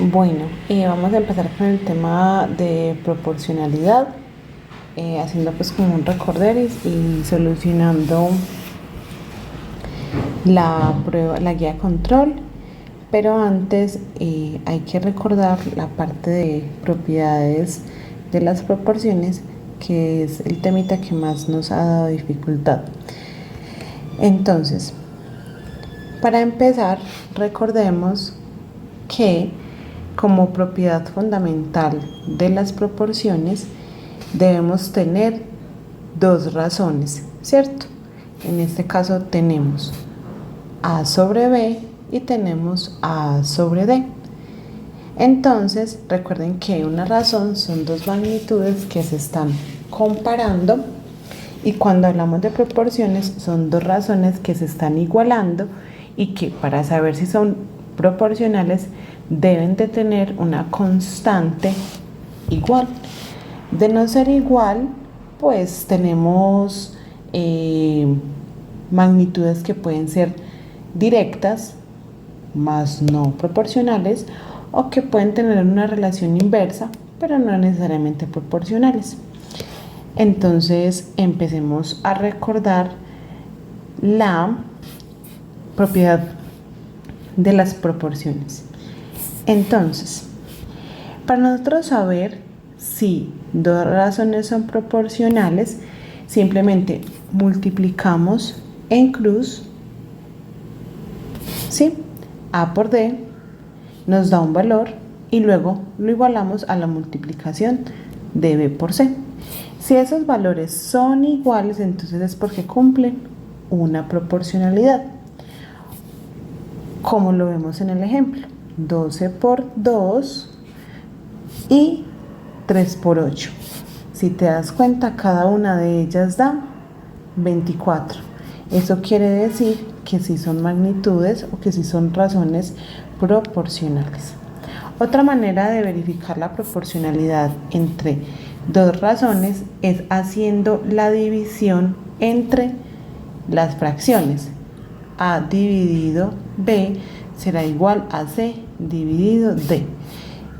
Bueno, vamos a empezar con el tema de proporcionalidad, haciendo pues como un recorderis y solucionando la prueba, la guía control, pero antes hay que recordar la parte de propiedades de las proporciones, que es el temita que más nos ha dado dificultad. Entonces, para empezar, recordemos que como propiedad fundamental de las proporciones debemos tener dos razones, ¿cierto? En este caso tenemos A sobre B y tenemos A sobre D. Entonces, recuerden que una razón son dos magnitudes que se están comparando, y cuando hablamos de proporciones son dos razones que se están igualando y que para saber si son proporcionales deben de tener una constante igual. De no ser igual, pues tenemos magnitudes que pueden ser directas, más no proporcionales, o que pueden tener una relación inversa, pero no necesariamente proporcionales. Entonces empecemos a recordar la propiedad de las proporciones. Entonces, para nosotros saber si dos razones son proporcionales, simplemente multiplicamos en cruz, ¿sí? A por D nos da un valor y luego lo igualamos a la multiplicación de B por C. Si esos valores son iguales, entonces es porque cumplen una proporcionalidad, como lo vemos en el ejemplo: 12 por 2 y 3 por 8. Si te das cuenta, cada una de ellas da 24. Eso quiere decir que sí son magnitudes o que sí son razones proporcionales. Otra manera de verificar la proporcionalidad entre dos razones es haciendo la división entre las fracciones. A dividido B será igual a C dividido D.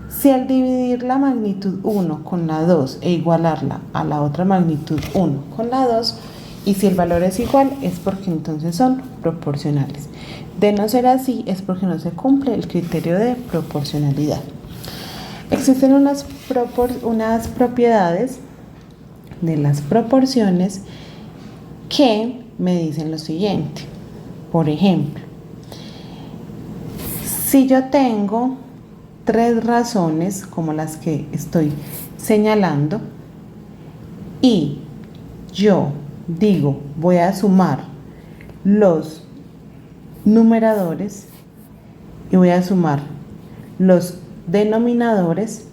Si al dividir la magnitud 1 con la 2 e igualarla a la otra magnitud 1 con la 2, y si el valor es igual, es porque entonces son proporcionales. De no ser así, es porque no se cumple el criterio de proporcionalidad. Existen unas propiedades de las proporciones que me dicen lo siguiente. Por ejemplo, si yo tengo tres razones como las que estoy señalando y yo digo voy a sumar los numeradores y voy a sumar los denominadores,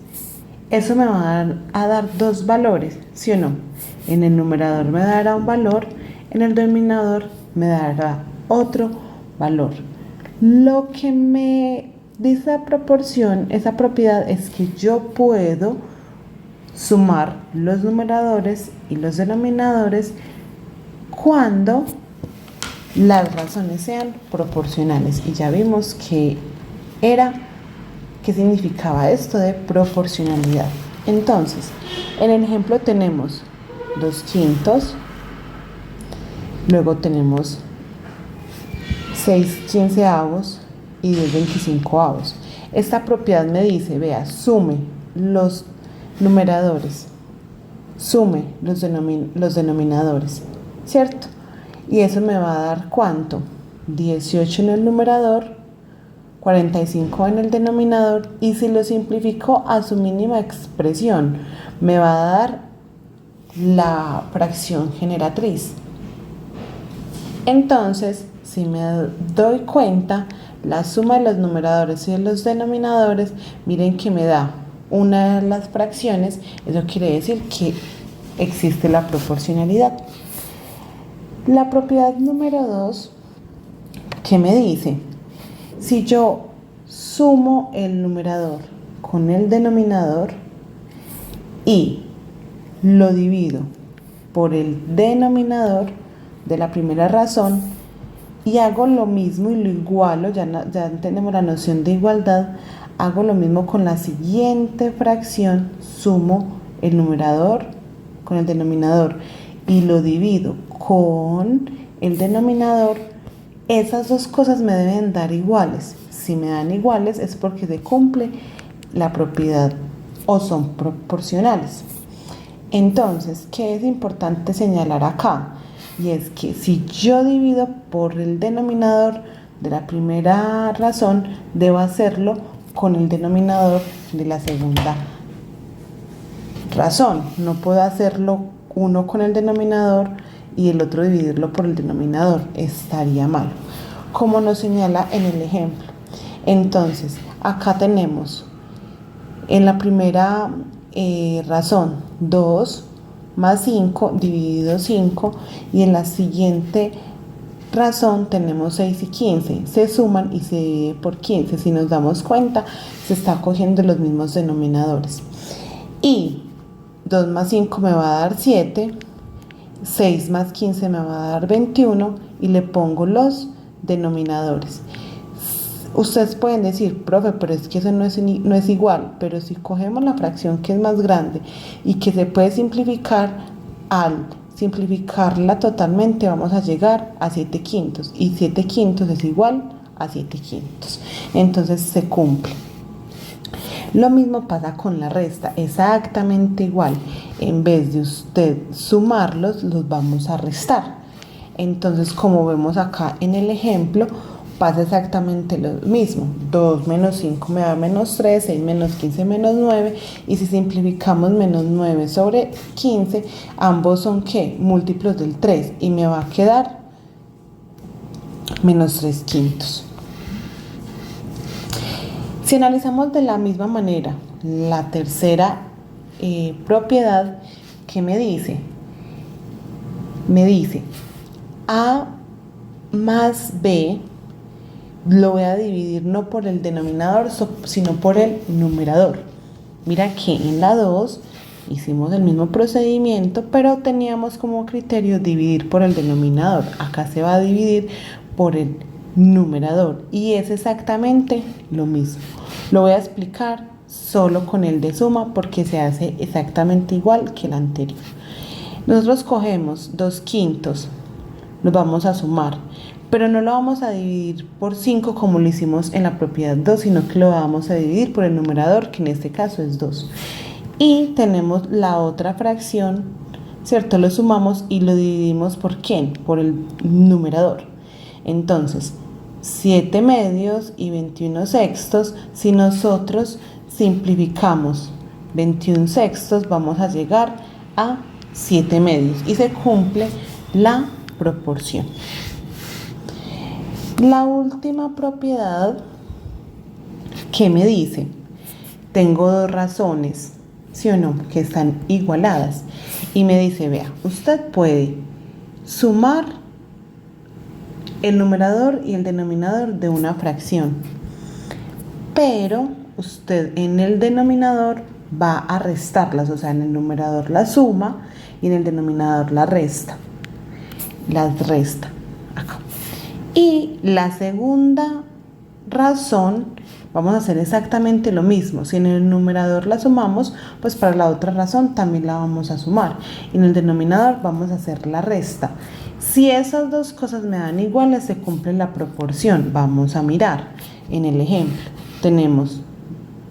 eso me va a dar dos valores, ¿sí o no? En el numerador me dará un valor, en el denominador me dará otro valor. Lo que me dice la proporción, esa propiedad, es que yo puedo sumar los numeradores y los denominadores cuando las razones sean proporcionales. Y ya vimos qué significaba esto de proporcionalidad. Entonces, en el ejemplo tenemos 2/5, luego tenemos 6/15 y 10/25. Esta propiedad me dice, vea, sume los numeradores, sume los denominadores, ¿cierto? Y eso me va a dar ¿cuánto? 18 en el numerador, 45 en el denominador, y si lo simplifico a su mínima expresión, me va a dar la fracción generatriz. Entonces, si me doy cuenta, la suma de los numeradores y de los denominadores, miren que me da una de las fracciones. Eso quiere decir que existe la proporcionalidad. La propiedad número 2, ¿qué me dice? Si yo sumo el numerador con el denominador y lo divido por el denominador de la primera razón y hago lo mismo y lo igualo, ya tenemos la noción de igualdad, Hago lo mismo con la siguiente fracción, sumo el numerador con el denominador y lo divido con el denominador. Esas dos cosas me deben dar iguales. Si me dan iguales es porque se cumple la propiedad o son proporcionales. Entonces, ¿qué es importante señalar acá? Y es que si yo divido por el denominador de la primera razón, debo hacerlo con el denominador de la segunda razón. No puedo hacerlo uno con el denominador y el otro dividirlo por el denominador. Estaría mal, como nos señala en el ejemplo. Entonces, acá tenemos en la primera razón 2 más 5 dividido 5, y en la siguiente razón tenemos 6 y 15, se suman y se divide por 15. Si nos damos cuenta, se está cogiendo los mismos denominadores. Y 2 más 5 me va a dar 7, 6 más 15 me va a dar 21 y le pongo los denominadores. Ustedes pueden decir, profe, pero es que eso no es igual, pero si cogemos la fracción que es más grande y que se puede simplificar, al simplificarla totalmente vamos a llegar a 7 quintos, y 7 quintos es igual a 7 quintos. Entonces se cumple. Lo mismo pasa con la resta, exactamente igual. En vez de usted sumarlos, los vamos a restar. Entonces, como vemos acá en el ejemplo, pasa exactamente lo mismo. 2 menos 5 me da menos 3, 6 menos 15 menos 9, y si simplificamos menos 9 sobre 15, ambos son ¿qué? Múltiplos del 3, y me va a quedar menos 3 quintos. Si analizamos de la misma manera la tercera propiedad, ¿qué me dice? Me dice A más B lo voy a dividir no por el denominador, sino por el numerador. Mira que en la 2 hicimos el mismo procedimiento, pero teníamos como criterio dividir por el denominador. Acá se va a dividir por el numerador y es exactamente lo mismo. Lo voy a explicar solo con el de suma porque se hace exactamente igual que el anterior. Nosotros cogemos 2 quintos, los vamos a sumar, pero no lo vamos a dividir por 5 como lo hicimos en la propiedad 2, sino que lo vamos a dividir por el numerador, que en este caso es 2. Y tenemos la otra fracción, ¿cierto? Lo sumamos y lo dividimos por ¿quién? Por el numerador. Entonces, 7 medios y 21 sextos, si nosotros simplificamos 21 sextos, vamos a llegar a 7 medios y se cumple la proporción. La última propiedad, ¿qué me dice? Tengo dos razones, ¿sí o no?, que están igualadas. Y me dice, vea, usted puede sumar el numerador y el denominador de una fracción, pero usted en el denominador va a restarlas, o sea, en el numerador la suma y en el denominador la resta. Las resta acá. Y la segunda razón, vamos a hacer exactamente lo mismo. Si en el numerador la sumamos, pues para la otra razón también la vamos a sumar. Y en el denominador vamos a hacer la resta. Si esas dos cosas me dan iguales, se cumple la proporción. Vamos a mirar en el ejemplo. Tenemos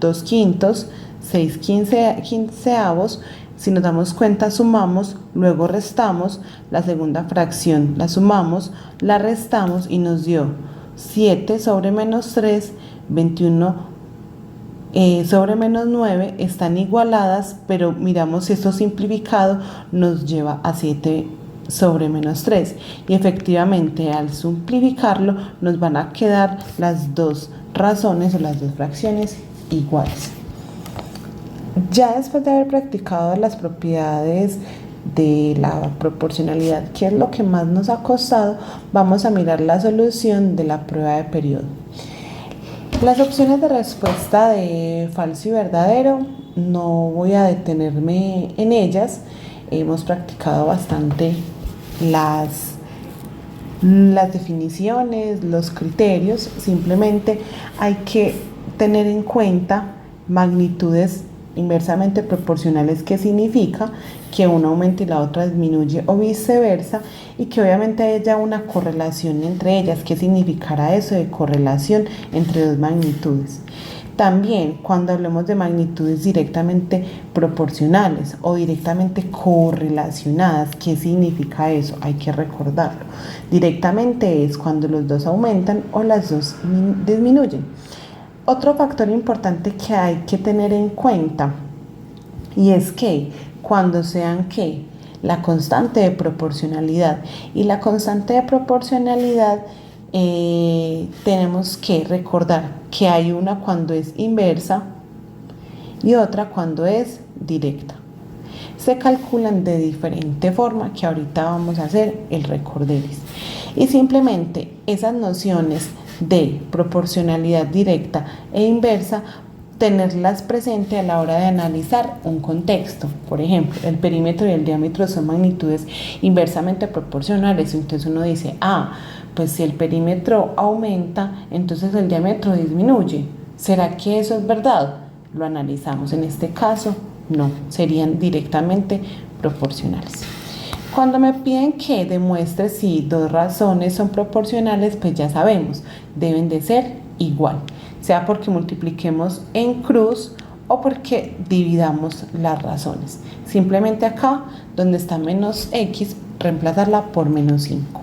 2 quintos, 6 quinceavos. Si nos damos cuenta, sumamos, luego restamos, la segunda fracción la sumamos, la restamos y nos dio 7 sobre menos 3, 21 sobre menos 9, están igualadas, pero miramos si esto simplificado nos lleva a 7 sobre menos 3. Y efectivamente, al simplificarlo, nos van a quedar las dos razones o las dos fracciones iguales. Ya después de haber practicado las propiedades de la proporcionalidad, que es lo que más nos ha costado, vamos a mirar la solución de la prueba de periodo. Las opciones de respuesta de falso y verdadero, no voy a detenerme en ellas. Hemos practicado bastante las definiciones, los criterios. Simplemente hay que tener en cuenta magnitudes inversamente proporcionales, que significa que una aumenta y la otra disminuye o viceversa, y que obviamente haya una correlación entre ellas. ¿Qué significará eso de correlación entre dos magnitudes? También cuando hablemos de magnitudes directamente proporcionales o directamente correlacionadas, ¿qué significa eso? Hay que recordarlo. Directamente es cuando los dos aumentan o las dos disminuyen. Otro factor importante que hay que tener en cuenta, y es que cuando sean que la constante de proporcionalidad y la constante de proporcionalidad, tenemos que recordar que hay una cuando es inversa y otra cuando es directa. Se calculan de diferente forma, que ahorita vamos a hacer el recorderis. Y simplemente esas nociones de proporcionalidad directa e inversa, tenerlas presente a la hora de analizar un contexto. Por ejemplo, el perímetro y el diámetro son magnitudes inversamente proporcionales. Entonces uno dice, pues si el perímetro aumenta, entonces el diámetro disminuye. ¿Será que eso es verdad? Lo analizamos. En este caso, no, serían directamente proporcionales. Cuando me piden que demuestre si dos razones son proporcionales, pues ya sabemos, deben de ser igual, sea porque multipliquemos en cruz o porque dividamos las razones. Simplemente acá, donde está menos x, reemplazarla por menos 5.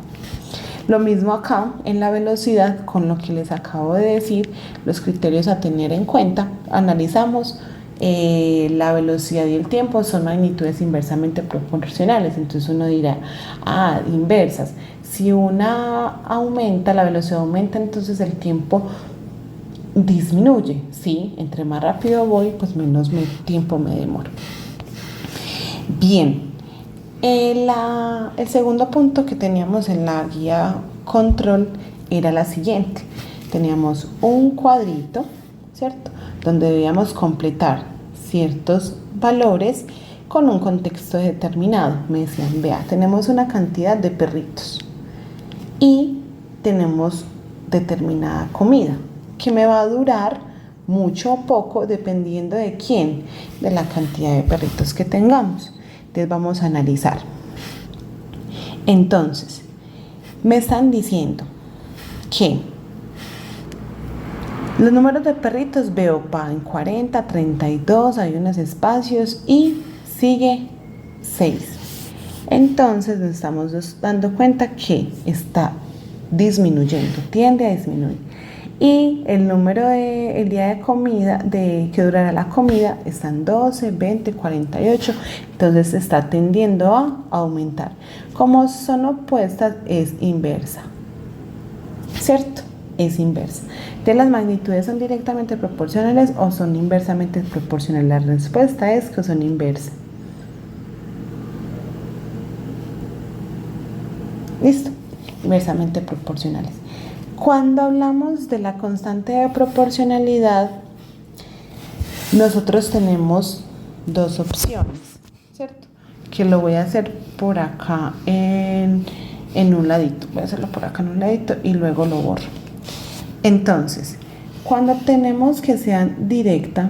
Lo mismo acá en la velocidad, con lo que les acabo de decir, los criterios a tener en cuenta. Analizamos la velocidad y el tiempo son magnitudes inversamente proporcionales. Entonces uno dirá, inversas. Si una aumenta, la velocidad aumenta, entonces el tiempo disminuye. Sí, entre más rápido voy, pues menos tiempo me demoro. Bien, el segundo punto que teníamos en la guía control era la siguiente. Teníamos un cuadrito, ¿cierto?, donde debíamos completar ciertos valores con un contexto determinado. Me decían, vea, tenemos una cantidad de perritos y tenemos determinada comida que me va a durar mucho o poco dependiendo de quién, de la cantidad de perritos que tengamos. Entonces vamos a analizar. Entonces, me están diciendo que los números de perritos veo en 40, 32, hay unos espacios y sigue 6. Entonces nos estamos dando cuenta que está disminuyendo, tiende a disminuir. Y el número el día de comida, que durará la comida, están 12, 20, 48. Entonces está tendiendo a aumentar. Como son opuestas, es inversa, ¿cierto? Es inversa. Entonces, ¿las magnitudes son directamente proporcionales o son inversamente proporcionales? La respuesta es que son inversas. ¿Listo? Inversamente proporcionales. Cuando hablamos de la constante de proporcionalidad, nosotros tenemos dos opciones, ¿cierto? Que lo voy a hacer por acá en un ladito. Voy a hacerlo por acá en un ladito y luego lo borro. Entonces, cuando obtenemos que sean directa,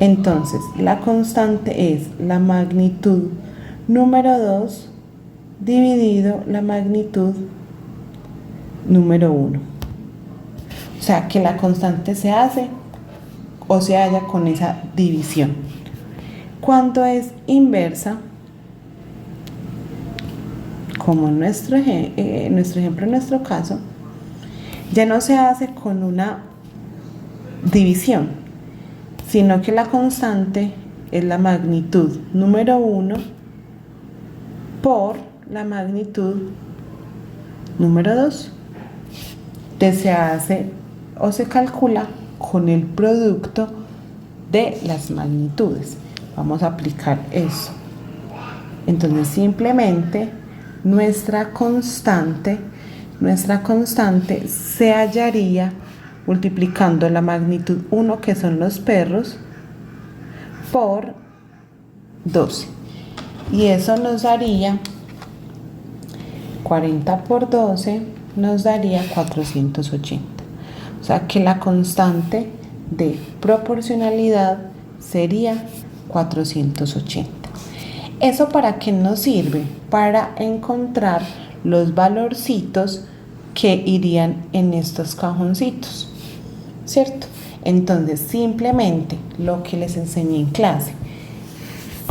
entonces la constante es la magnitud número 2 dividido la magnitud número 1. O sea que la constante se hace o se halla con esa división. Cuando es inversa, como en nuestro ejemplo, en nuestro caso, ya no se hace con una división, sino que la constante es la magnitud número 1 por la magnitud número 2. Se hace o se calcula con el producto de las magnitudes. Vamos a aplicar eso. Entonces simplemente nuestra constante se hallaría multiplicando la magnitud 1, que son los perros, por 12. Y eso nos daría 40 por 12, nos daría 480. O sea que la constante de proporcionalidad sería 480. ¿Eso para qué nos sirve? Para encontrar los valorcitos que irían en estos cajoncitos, ¿cierto? Entonces simplemente lo que les enseñé en clase,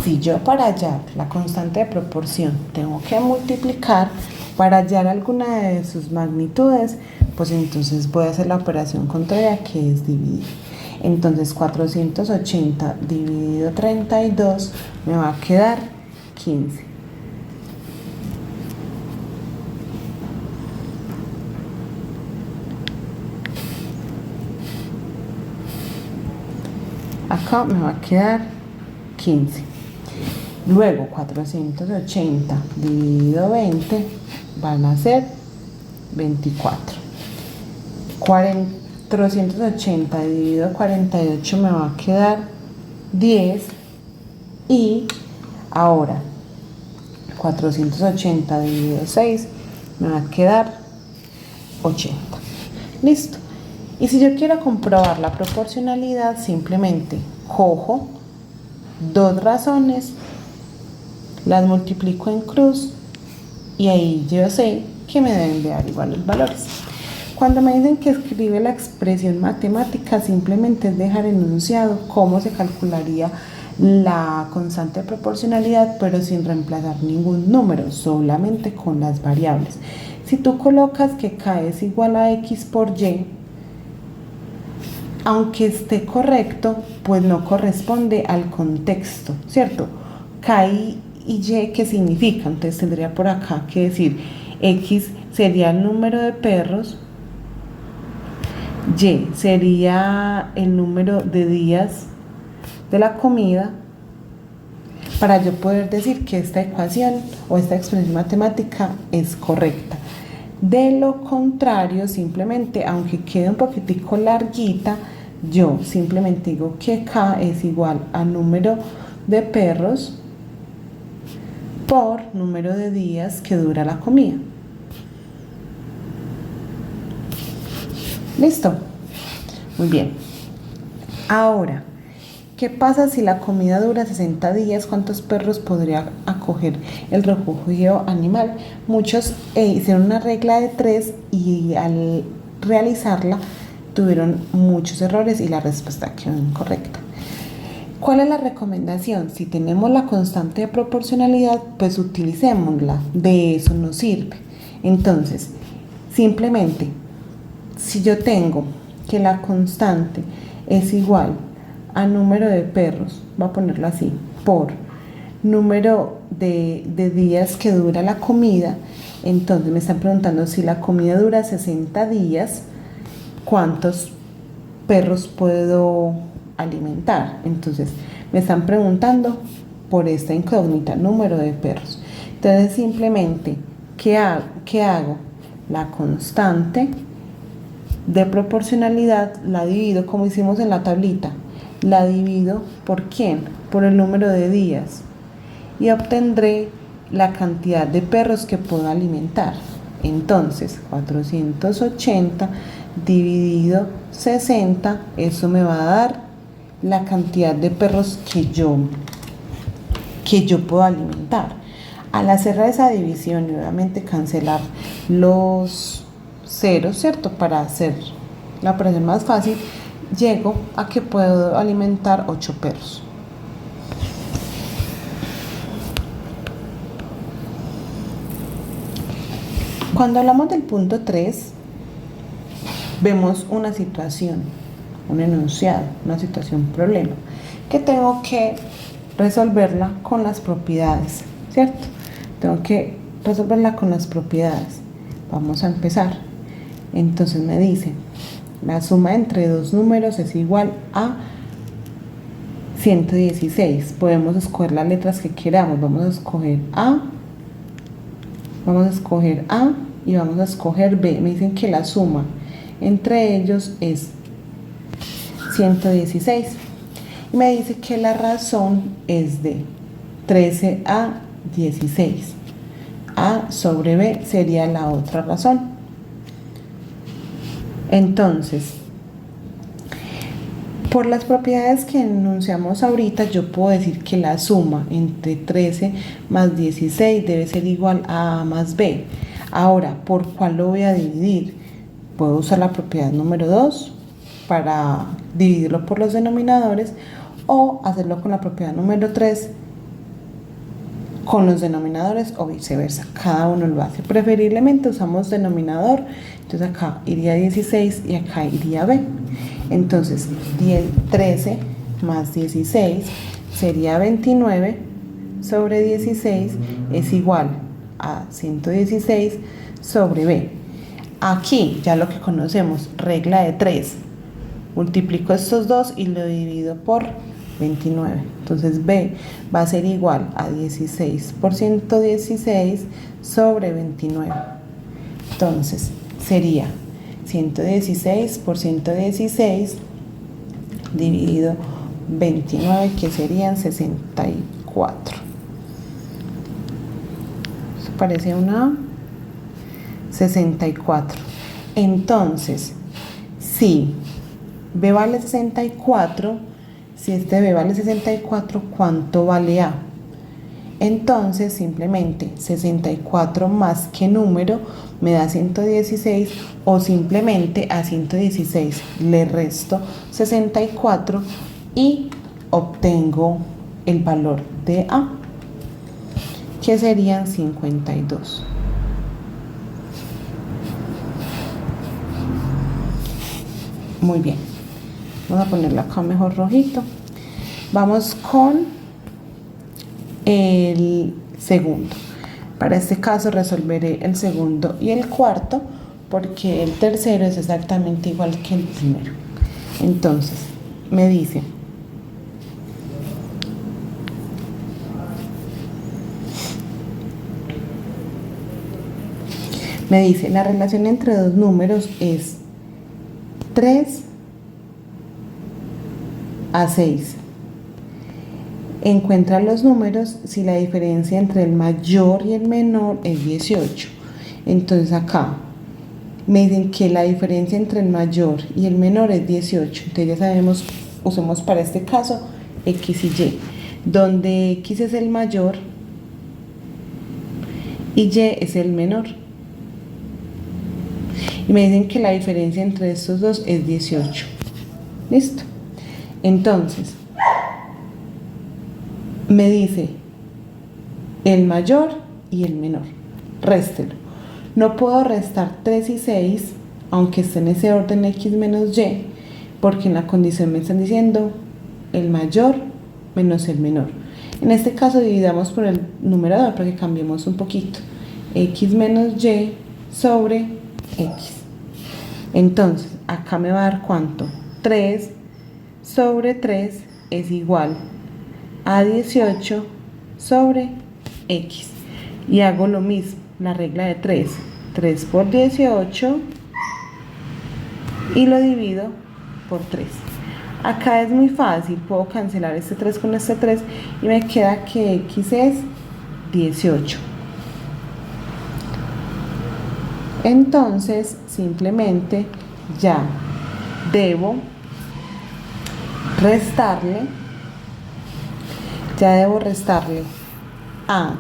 si yo para hallar la constante de proporción tengo que multiplicar para hallar alguna de sus magnitudes, pues entonces voy a hacer la operación contraria, que es dividir. Entonces 480 dividido 32 me va a quedar 15. Acá me va a quedar 15. Luego 480 dividido 20 van a ser 24. 480 dividido 48 me va a quedar 10. Y ahora 480 dividido 6 me va a quedar 80. Listo. Y si yo quiero comprobar la proporcionalidad, simplemente cojo dos razones, las multiplico en cruz y ahí yo sé que me deben de dar igual los valores. Cuando me dicen que escribe la expresión matemática, simplemente es dejar enunciado cómo se calcularía la constante de proporcionalidad, pero sin reemplazar ningún número, solamente con las variables. Si tú colocas que k es igual a x por y, aunque esté correcto, pues no corresponde al contexto, ¿cierto? K y y, ¿qué significa? Entonces tendría por acá que decir x sería el número de perros, y sería el número de días de la comida, para yo poder decir que esta ecuación o esta expresión matemática es correcta. De lo contrario, simplemente, aunque quede un poquitico larguita, yo simplemente digo que k es igual a número de perros por número de días que dura la comida. ¿Listo? Muy bien. Ahora, ¿qué pasa si la comida dura 60 días? ¿Cuántos perros podría acoger el refugio animal? Muchos hicieron una regla de 3 y al realizarla tuvieron muchos errores y la respuesta quedó incorrecta. ¿Cuál es la recomendación? Si tenemos la constante de proporcionalidad, pues utilicémosla. De eso nos sirve. Entonces, simplemente, si yo tengo que la constante es igual a número de perros, voy a ponerlo así, por número de días que dura la comida, entonces me están preguntando si la comida dura 60 días, ¿cuántos perros puedo alimentar? Entonces me están preguntando por esta incógnita, número de perros. Entonces simplemente, ¿qué hago? La constante de proporcionalidad la divido, como hicimos en la tablita, la divido ¿por quién? Por el número de días y obtendré la cantidad de perros que puedo alimentar. Entonces 480 dividido 60, eso me va a dar la cantidad de perros que yo puedo alimentar. Al hacer esa división y obviamente cancelar los ceros, ¿cierto? Para hacer la operación más fácil, llego a que puedo alimentar 8 perros. Cuando hablamos del punto 3, vemos una situación, un enunciado, una situación, problema, que tengo que resolverla con las propiedades, ¿cierto? Tengo que resolverla con las propiedades. Vamos a empezar. Entonces me dice, la suma entre dos números es igual a 116. Podemos escoger las letras que queramos. Vamos a escoger A y vamos a escoger B. Me dicen que la suma entre ellos es 116. Y me dice que la razón es de 13 a 16. A sobre B sería la otra razón. Entonces, Por las propiedades que enunciamos ahorita, yo puedo decir que la suma entre 13 más 16 debe ser igual a A más B. Ahora, ¿por cuál lo voy a dividir? Puedo usar la propiedad número 2 para dividirlo por los denominadores o hacerlo con la propiedad número 3 con los denominadores o viceversa. Cada uno lo hace. Preferiblemente usamos denominador, entonces acá iría 16 y acá iría B. Entonces 13 más 16 sería 29 sobre 16 es igual a 116 sobre B. Aquí ya lo que conocemos, regla de 3. Multiplico estos dos y lo divido por 29. Entonces B va a ser igual a 16 por 116 sobre 29. Entonces sería 116 por 116 dividido 29, que serían 64. Eso parece una 64. Entonces, si B vale 64, si este B vale 64, ¿cuánto vale A? Entonces, simplemente 64 más qué número me da 116, o simplemente a 116 le resto 64 y obtengo el valor de A, que serían 52. Muy bien. Vamos a ponerlo acá mejor rojito. Vamos con el segundo. Para este caso resolveré el segundo y el cuarto, porque el tercero es exactamente igual que el primero. Entonces, me dice la relación entre dos números es 3 a 6. Encuentra los números si la diferencia entre el mayor y el menor es 18. Entonces acá me dicen que la diferencia entre el mayor y el menor es 18. Entonces ya sabemos, usemos para este caso X y Y, donde X es el mayor y Y es el menor. Y me dicen que la diferencia entre estos dos es 18. ¿Listo? Entonces, me dice el mayor y el menor. Réstelo. No puedo restar 3 y 6, aunque esté en ese orden X menos Y, porque en la condición me están diciendo el mayor menos el menor. En este caso dividamos por el numerador para que cambiemos un poquito. X menos Y sobre X. Entonces, acá me va a dar ¿cuánto? 3 sobre 3 es igual a 18 sobre X. Y hago lo mismo, la regla de 3. 3 por 18 y lo divido por 3. Acá es muy fácil, puedo cancelar este 3 con este 3 y me queda que X es 18. Entonces, simplemente ya debo restarle a,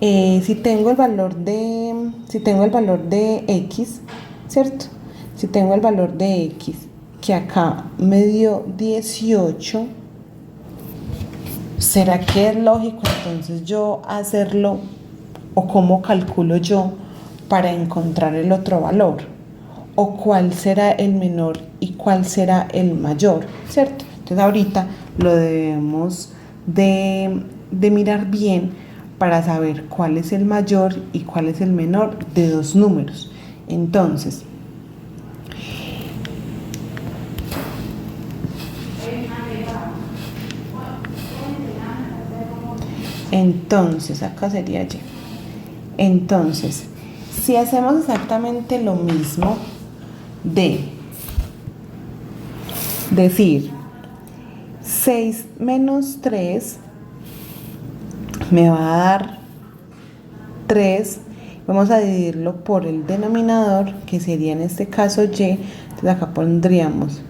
si tengo el valor de X, ¿cierto? Si tengo el valor de X, que acá me dio 18, ¿será que es lógico entonces yo hacerlo, o cómo calculo yo para encontrar el otro valor? ¿O cuál será el menor y cuál será el mayor? ¿Cierto? Entonces ahorita lo debemos de mirar bien para saber cuál es el mayor y cuál es el menor de dos números. Entonces, acá sería Y. Entonces, si hacemos exactamente lo mismo de decir 6 menos 3 me va a dar 3, vamos a dividirlo por el denominador, que sería en este caso Y. Entonces acá pondríamos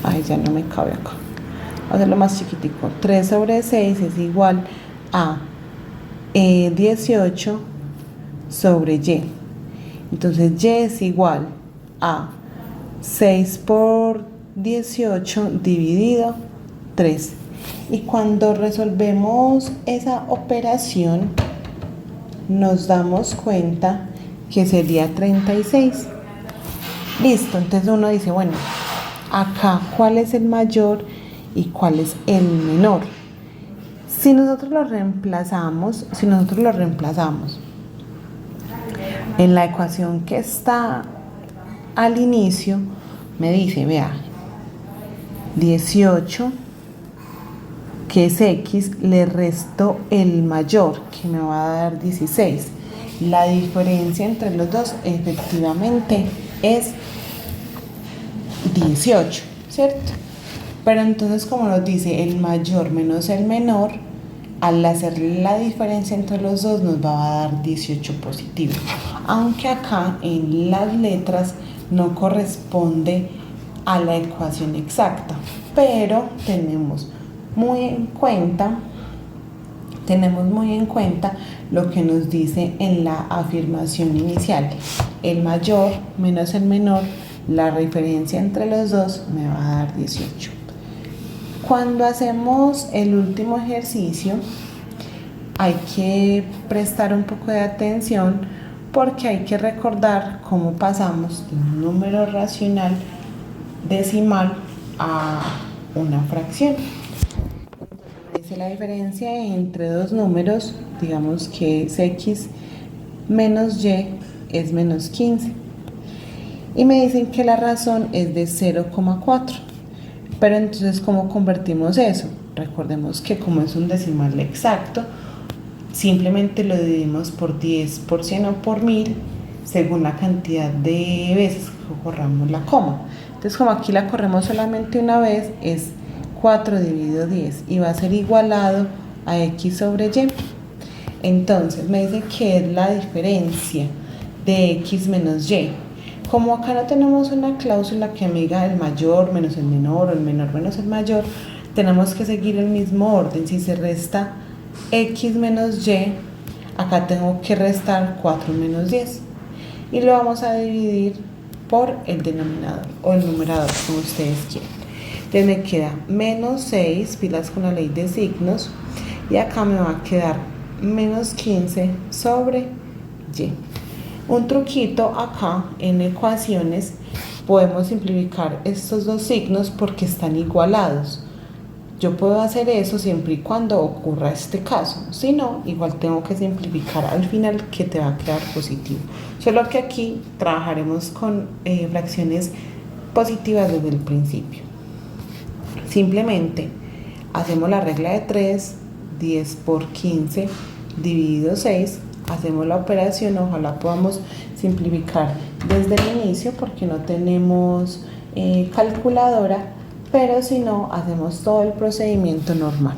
Ay, ya no me cabe acá. Voy a hacerlo más chiquitico. 3 sobre 6 es igual a 18 sobre y. Entonces y es igual a 6 por 18 dividido 3. Y cuando resolvemos esa operación, nos damos cuenta que sería 36. Listo, entonces uno dice, bueno, acá cuál es el mayor y cuál es el menor. Si nosotros lo reemplazamos en la ecuación que está al inicio, me dice, vea, 18, que es x, le resto el mayor, que me va a dar 16. La diferencia entre los dos efectivamente es 18, ¿cierto? Pero entonces, como nos dice el mayor menos el menor, al hacer la diferencia entre los dos nos va a dar 18 positivo. Aunque acá en las letras no corresponde a la ecuación exacta, pero tenemos muy en cuenta lo que nos dice en la afirmación inicial. El mayor menos el menor, la diferencia entre los dos me va a dar 18. Cuando hacemos el último ejercicio, hay que prestar un poco de atención porque hay que recordar cómo pasamos de un número racional decimal a una fracción. Dice la diferencia entre dos números, digamos que es x menos y es menos 15. Y me dicen que la razón es de 0,4. Pero entonces, ¿cómo convertimos eso? Recordemos que como es un decimal exacto, simplemente lo dividimos por 10, por 100 o por 1000, según la cantidad de veces que corramos la coma. Entonces, como aquí la corremos solamente una vez, es 4 dividido 10 y va a ser igualado a x sobre y. Entonces, me dice que es la diferencia de x menos y. Como acá no tenemos una cláusula que me diga el mayor menos el menor o el menor menos el mayor, tenemos que seguir el mismo orden. Si se resta x menos y, acá tengo que restar 4 menos 10. Y lo vamos a dividir por el denominador o el numerador, como ustedes quieran. Entonces me queda menos 6, pilas con la ley de signos, y acá me va a quedar menos 15 sobre y. Un truquito acá en ecuaciones, podemos simplificar estos dos signos porque están igualados. Yo puedo hacer eso siempre y cuando ocurra este caso. Si no, igual tengo que simplificar al final, que te va a quedar positivo. Solo que aquí trabajaremos con fracciones positivas desde el principio. Simplemente hacemos la regla de 3, 10 por 15 dividido 6. Hacemos la operación, ojalá podamos simplificar desde el inicio porque no tenemos calculadora, pero si no, hacemos todo el procedimiento normal.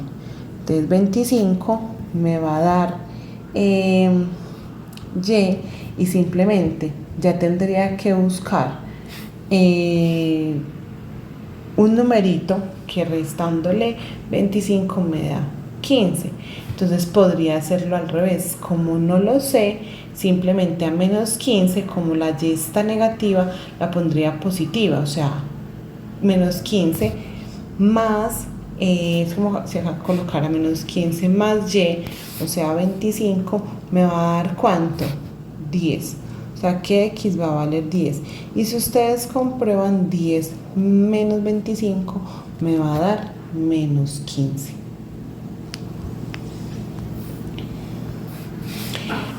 Entonces 25 me va a dar y simplemente ya tendría que buscar un numerito que restándole 25 me da 15. Entonces podría hacerlo al revés. Como no lo sé, simplemente a menos 15, como la y está negativa, la pondría positiva, o sea, menos 15 más, es como si acá colocara menos 15 más y, o sea, 25, me va a dar ¿cuánto? 10. O sea que x va a valer 10. Y si ustedes comprueban 10 menos 25, me va a dar menos 15.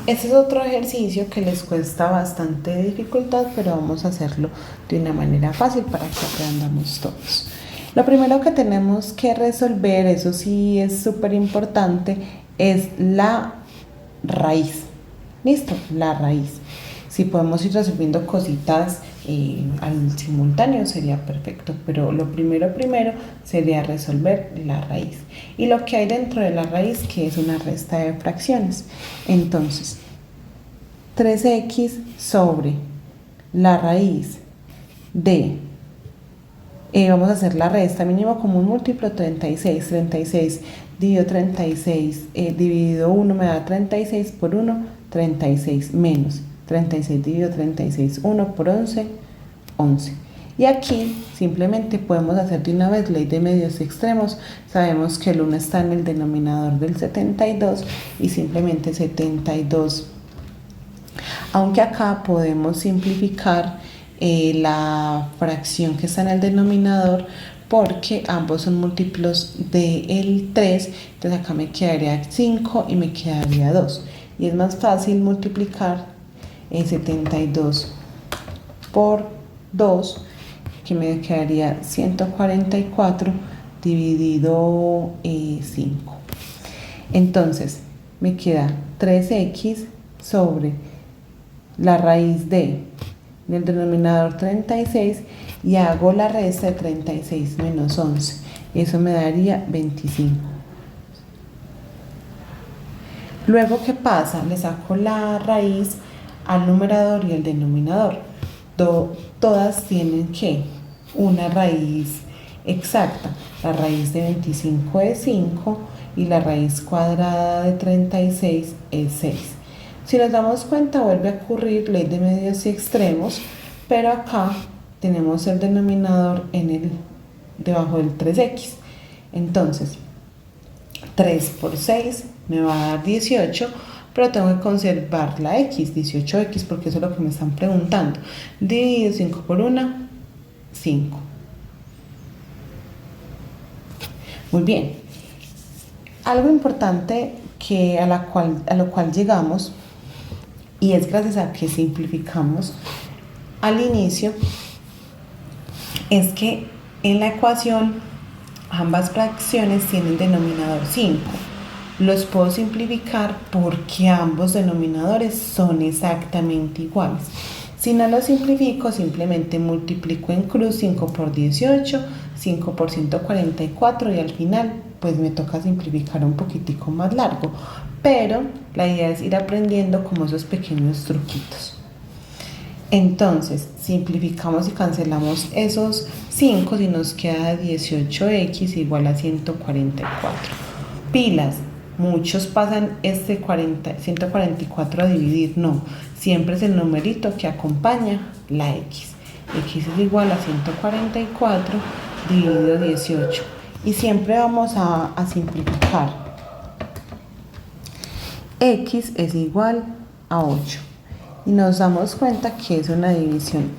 Este es otro ejercicio que les cuesta bastante dificultad, pero vamos a hacerlo de una manera fácil para que aprendamos todos. Lo primero que tenemos que resolver, eso sí es súper importante, es la raíz. ¿Listo? La raíz. Si podemos ir resolviendo cositas al simultáneo sería perfecto, pero lo primero sería resolver la raíz. Y lo que hay dentro de la raíz, que es una resta de fracciones. Entonces, 3x sobre la raíz de Vamos a hacer la resta. Mínimo común múltiplo 36. 36 dividido 36 dividido 1 me da 36 por 1, 36 menos 36 dividido 36, 1 por 11, 11. Y aquí simplemente podemos hacer de una vez ley de medios extremos. Sabemos que el 1 está en el denominador del 72 y simplemente 72. Aunque acá podemos simplificar la fracción que está en el denominador porque ambos son múltiplos del 3, entonces acá me quedaría 5 y me quedaría 2. Y es más fácil multiplicar 72 por 2, que me quedaría 144 dividido 5. Entonces me queda 3x sobre la raíz de del denominador 36 y hago la resta de 36 menos 11. Eso me daría 25. Luego, ¿qué pasa? Le saco la raíz al numerador y al denominador. Todas tienen que una raíz exacta. La raíz de 25 es 5 y la raíz cuadrada de 36 es 6. Si nos damos cuenta, vuelve a ocurrir ley de medios y extremos, pero acá tenemos el denominador debajo del 3x. Entonces, 3 por 6 me va a dar 18, pero tengo que conservar la x, 18x, porque eso es lo que me están preguntando. Dividido 5 por 1, 5. Muy bien. Algo importante a lo cual llegamos, y es gracias a que simplificamos al inicio, es que en la ecuación ambas fracciones tienen denominador 5. Los puedo simplificar porque ambos denominadores son exactamente iguales. Si no lo simplifico, simplemente multiplico en cruz 5 por 18, 5 por 144 y al final pues me toca simplificar un poquitico más largo. Pero la idea es ir aprendiendo como esos pequeños truquitos. Entonces, simplificamos y cancelamos esos 5 y nos queda 18x igual a 144. Pilas, muchos pasan 144 a dividir. No, siempre es el numerito que acompaña la x. X es igual a 144 dividido 18. Y siempre vamos a simplificar. X es igual a 8 y nos damos cuenta que es una división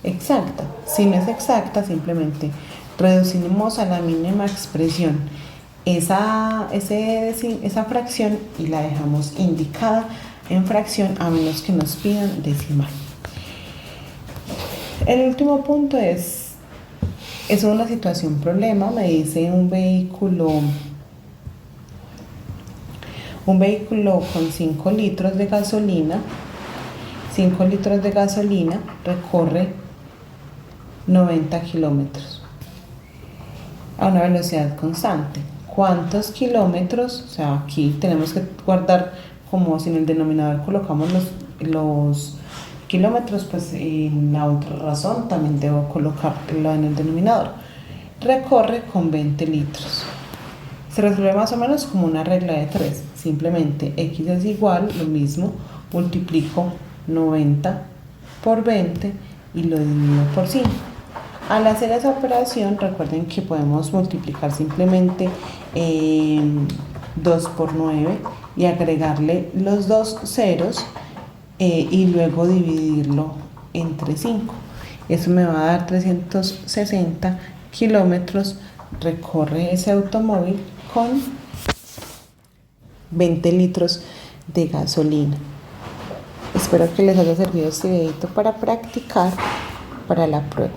exacta. Si no es exacta, simplemente reducimos a la mínima expresión esa fracción y la dejamos indicada en fracción a menos que nos pidan decimal. El último punto es una situación problema. Me dice un vehículo con 5 litros de gasolina. 5 litros de gasolina recorre 90 kilómetros a una velocidad constante. ¿Cuántos kilómetros? O sea, aquí tenemos que guardar, como si en el denominador colocamos los kilómetros, pues en la otra razón también debo colocarlo en el denominador. Recorre con 20 litros. Se resuelve más o menos como una regla de 3. Simplemente x es igual, lo mismo, multiplico 90 por 20 y lo divido por 5. Al hacer esa operación, recuerden que podemos multiplicar simplemente 2 por 9 y agregarle los dos ceros y luego dividirlo entre 5. Eso me va a dar 360 kilómetros. Recorre ese automóvil con 20 litros de gasolina. Espero que les haya servido este videito para practicar para la prueba.